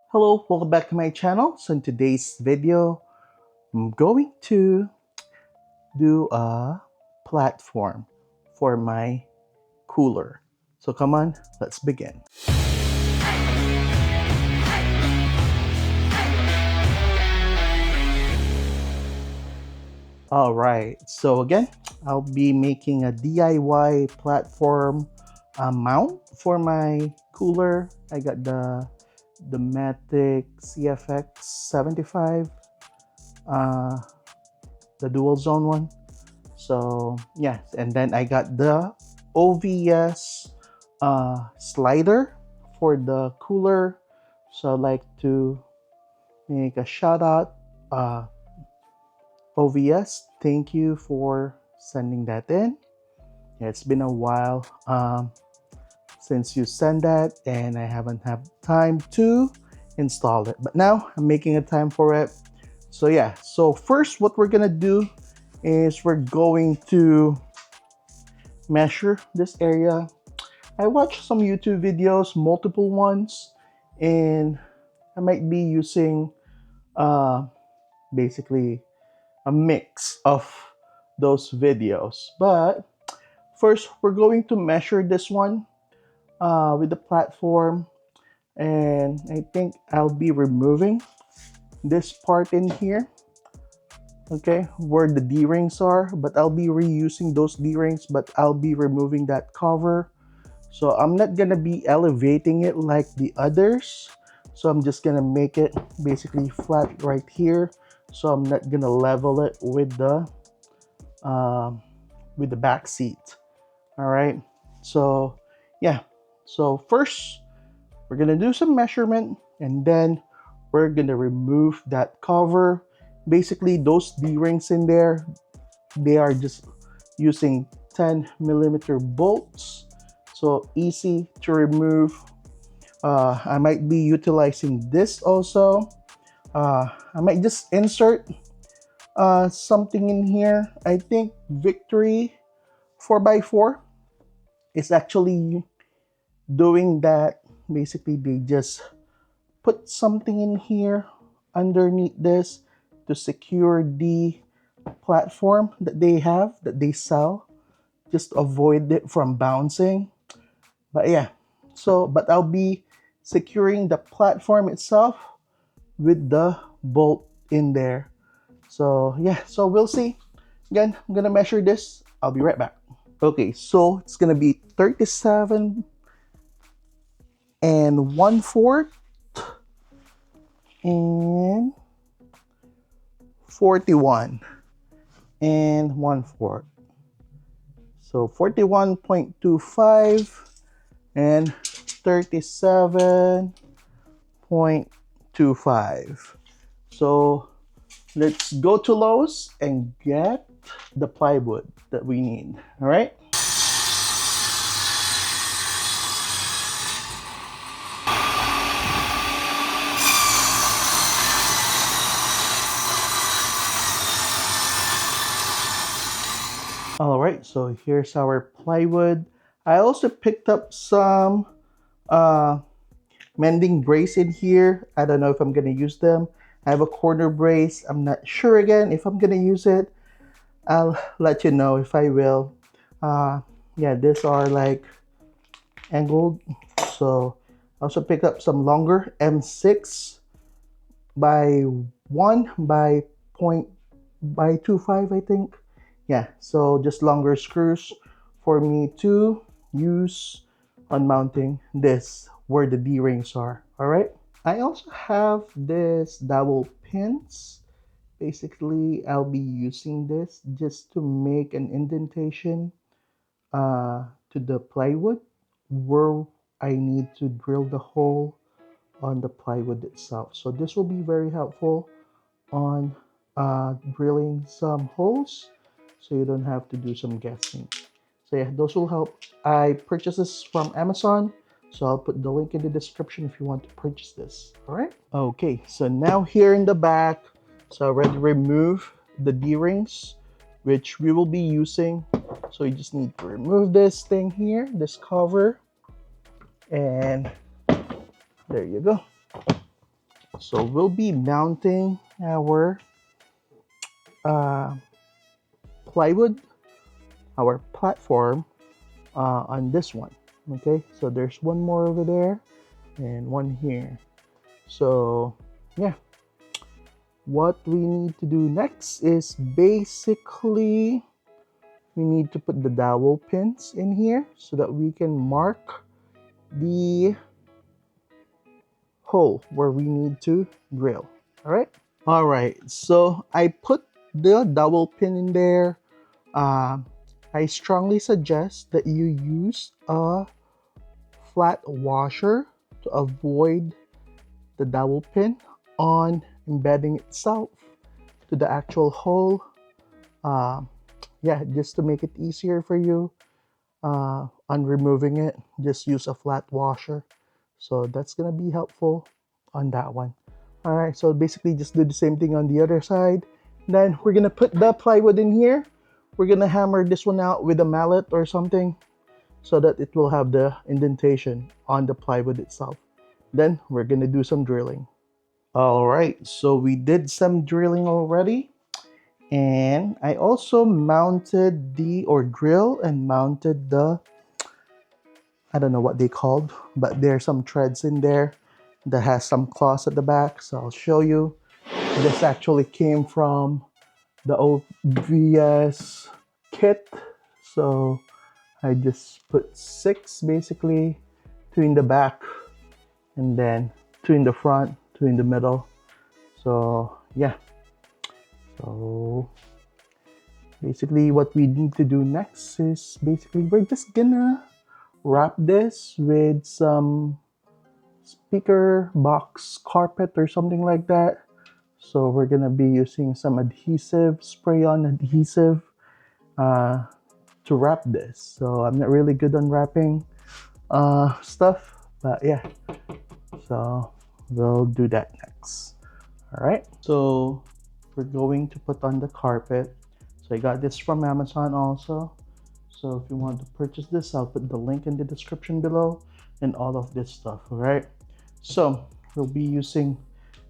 Hello, welcome back to my channel. So in today's video, I'm going to do a platform for my cooler. So come on, let's begin. All right, so again, I'll be making a DIY platform mount for my cooler. I got the Matic CFX 75, the dual zone one. So yeah, and then I got the OVS slider for the cooler. So I'd like to make a shout out, OVS. Thank you for sending that in. Yeah, it's been a while since you sent that, and I haven't had time to install it. But now I'm making a time for it. So yeah, so first what we're gonna do is we're going to measure this area. I watched some YouTube videos, multiple ones, and I might be using basically a mix of those videos. But first, we're going to measure this one with the platform, and I think I'll be removing this part in here, okay, where the D-rings are, but I'll be reusing those D-rings, but I'll be removing that cover. So I'm not gonna be elevating it like the others. So I'm just gonna make it basically flat right here. So I'm not gonna level it with the back seat. All right. So yeah. So first we're gonna do some measurement, and then we're gonna remove that cover. Basically, those D-rings in there, they are just using 10mm bolts. So easy to remove. I might be utilizing this also. I might just insert something in here. I think Victory 4x4 is actually doing that. Basically, they just put something in here underneath this to secure the platform that they have, that they sell, just avoid it from bouncing. But yeah, so but I'll be securing the platform itself with the bolt in there. So yeah, so we'll see. Again, I'm gonna measure this. I'll be right back. Okay, so it's gonna be 37 and 1/4 and 41 and 1/4. So 41.25 and 37.25. So let's go to Lowe's and get the plywood that we need. All right. All right, so here's our plywood. I also picked up some mending brace in here. I don't know if I'm gonna use them. I have a corner brace. I'm not sure again if I'm gonna use it. I'll let you know if I will. Yeah, these are like angled. So I also picked up some longer M6 by 1 by point by 2.5, I think. Yeah, so just longer screws for me to use on mounting this where the D-rings are. All right. I also have this dowel pins. Basically, I'll be using this just to make an indentation to the plywood where I need to drill the hole on the plywood itself. So this will be very helpful on drilling some holes, so you don't have to do some guessing. So yeah, those will help. I purchased this from Amazon, so I'll put the link in the description if you want to purchase this. All right. Okay, so now here in the back, so I already removed the D-rings, which we will be using. So you just need to remove this thing here, this cover, and there you go. So we'll be mounting our uh, plywood, our platform on this one. Okay, so there's one more over there and one here. So yeah, what we need to do next is basically we need to put the dowel pins in here so that we can mark the hole where we need to drill. All right, so I put the dowel pin in there. I strongly suggest that you use a flat washer to avoid the dowel pin on embedding itself to the actual hole. Uh, yeah, just to make it easier for you on removing it, just use a flat washer. So that's gonna be helpful on that one. All right, so basically just do the same thing on the other side. Then we're gonna put the plywood in here. We're gonna hammer this one out with a mallet or something so that it will have the indentation on the plywood itself. Then we're gonna do some drilling. All right, so we did some drilling already. And I also mounted or drill and mounted the, I don't know what they called, but there's some threads in there that has some claws at the back. So I'll show you. This actually came from the OVS kit. So I just put 6 basically, 2 in the back and then 2 in the front, 2 in the middle. So yeah. So basically what we need to do next is basically we're just gonna wrap this with some speaker box carpet or something like that. So we're gonna be using some adhesive, spray-on adhesive to wrap this. So I'm not really good on wrapping stuff, but yeah. So we'll do that next. All right. So we're going to put on the carpet. So I got this from Amazon also. So if you want to purchase this, I'll put the link in the description below and all of this stuff. All right. So we'll be using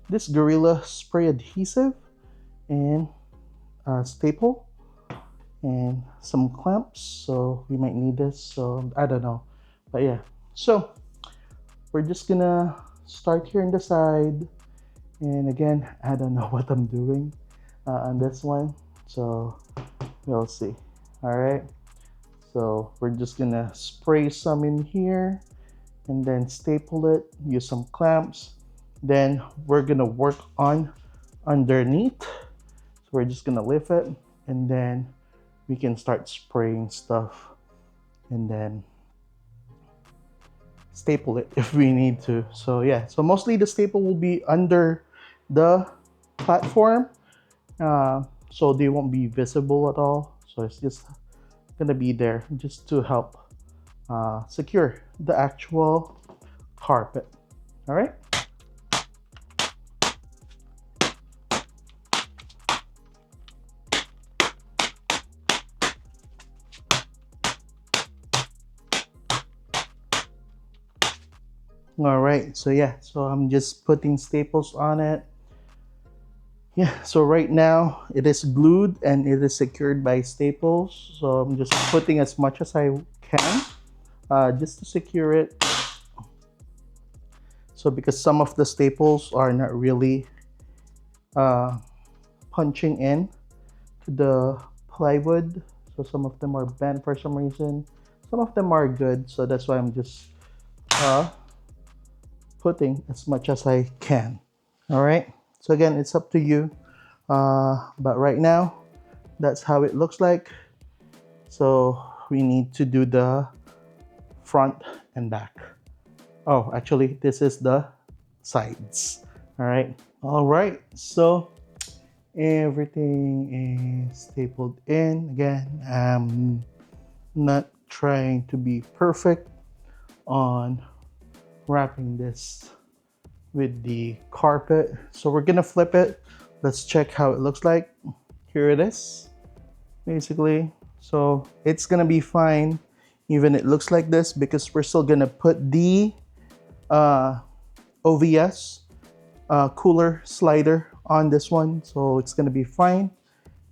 this Gorilla Spray adhesive and a staple and some clamps. So we might need this. So I don't know, but yeah. So we're just gonna start here on the side. And again, I don't know what I'm doing on this one. So we'll see. All right. So we're just gonna spray some in here and then staple it, use some clamps. Then we're gonna work on underneath. So we're just gonna lift it and then we can start spraying stuff and then staple it if we need to. So yeah, so mostly the staple will be under the platform, so they won't be visible at all. So it's just gonna be there just to help secure the actual carpet. All right. All right, so yeah, so I'm just putting staples on it. Yeah, so right now it is glued and it is secured by staples. So I'm just putting as much as I can just to secure it. So because some of the staples are not really punching in to the plywood. So some of them are bent for some reason. Some of them are good. So that's why I'm just putting as much as I can. All right. So again, it's up to you. But right now, that's how it looks like. So we need to do the front and back. Oh, actually, this is the sides. All right. All right. So everything is stapled in. Again, I'm not trying to be perfect on wrapping this with the carpet. So we're gonna flip it. Let's check how it looks like. Here it is, basically. So it's gonna be fine even it looks like this because we're still gonna put the OVS cooler slider on this one, so it's gonna be fine.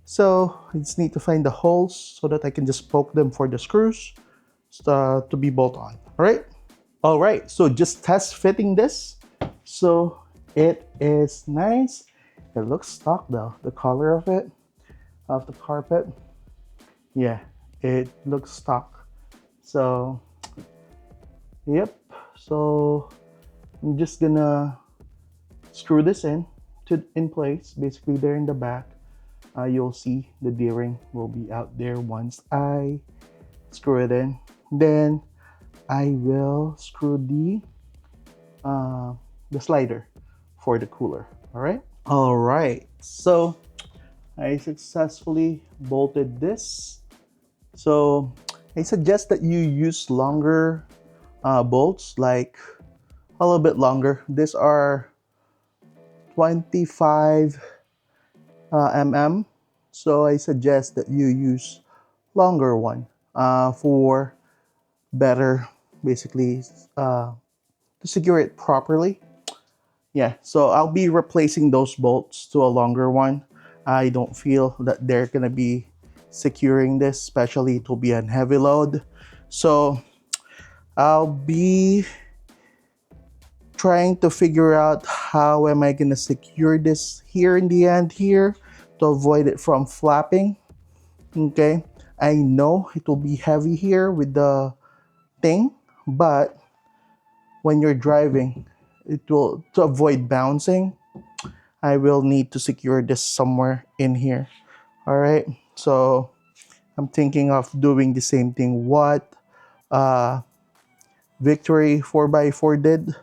So I just need to find the holes so that I can just poke them for the screws to be bolt on. All right, so just test fitting this. So it is nice. It looks stock though, the color of it, of the carpet. Yeah, it looks stock. So yep, so I'm just gonna screw this in place. Basically there in the back. You'll see the D-ring will be out there once I screw it in. Then I will screw the slider for the cooler. All right, so I successfully bolted this. So I suggest that you use longer bolts, like a little bit longer. These are 25 mm, so I suggest that you use longer one for better, basically, to secure it properly. Yeah, so I'll be replacing those bolts to a longer one. I don't feel that they're gonna be securing this, especially it will be a heavy load. So I'll be trying to figure out how am I gonna secure this here in the end here to avoid it from flapping. Okay, I know it will be heavy here with the thing, but when you're driving, it will, to avoid bouncing, I will need to secure this somewhere in here. All right, so I'm thinking of doing the same thing what Victory 4x4 did,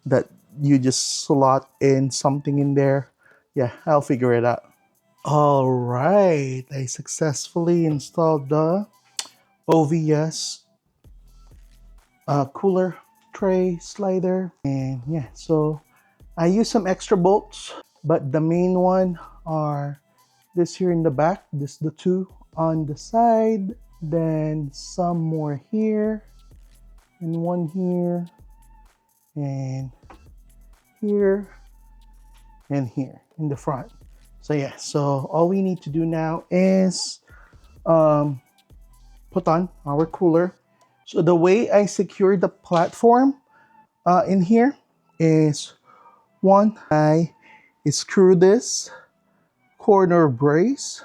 that you just slot in something in there. Yeah, I'll figure it out. All right, I successfully installed the OVS cooler tray slider, and yeah, so I use some extra bolts, but the main one are this here in the back, this the two on the side, then some more here, and one here, and here, and here in the front. So yeah, so all we need to do now is put on our cooler. So the way I secure the platform in here is, one, I screw this corner brace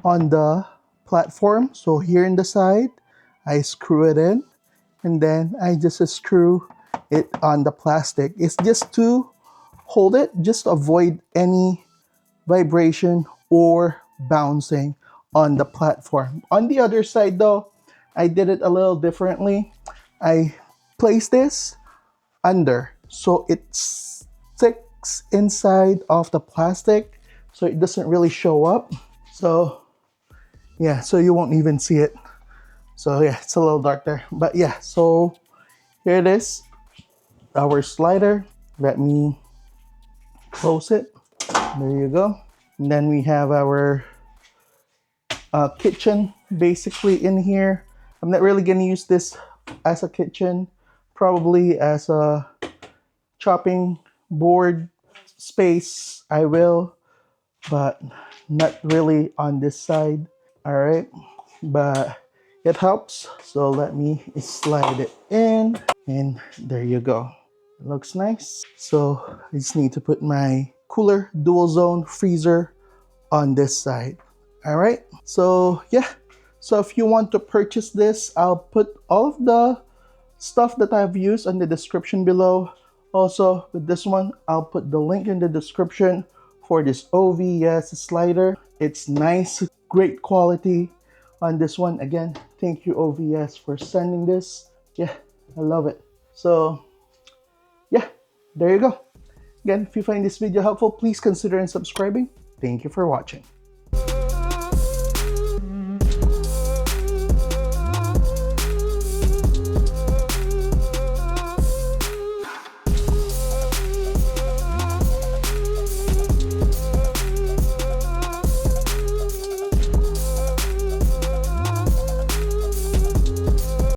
on the platform. So here in the side, I screw it in, and then I just screw it on the plastic. It's just to hold it, just to avoid any vibration or bouncing on the platform. On the other side though, I did it a little differently. I placed this under so it sticks inside of the plastic so it doesn't really show up. So yeah, so you won't even see it. So yeah, it's a little dark there, but yeah, so here it is, our slider. Let me close it. There you go. And then we have our kitchen basically in here. I'm not really gonna use this as a kitchen, probably as a chopping board space I will, but not really on this side. All right, but it helps. So let me slide it in, and there you go. It looks nice. So I just need to put my cooler dual zone freezer on this side. All right, so yeah, so if you want to purchase this, I'll put all of the stuff that I've used in the description below. Also with this one, I'll put the link in the description for this OVS slider. It's nice, great quality on this one. Again, thank you OVS for sending this. Yeah, I love it. So yeah, there you go. Again, if you find this video helpful, please consider subscribing. Thank you for watching.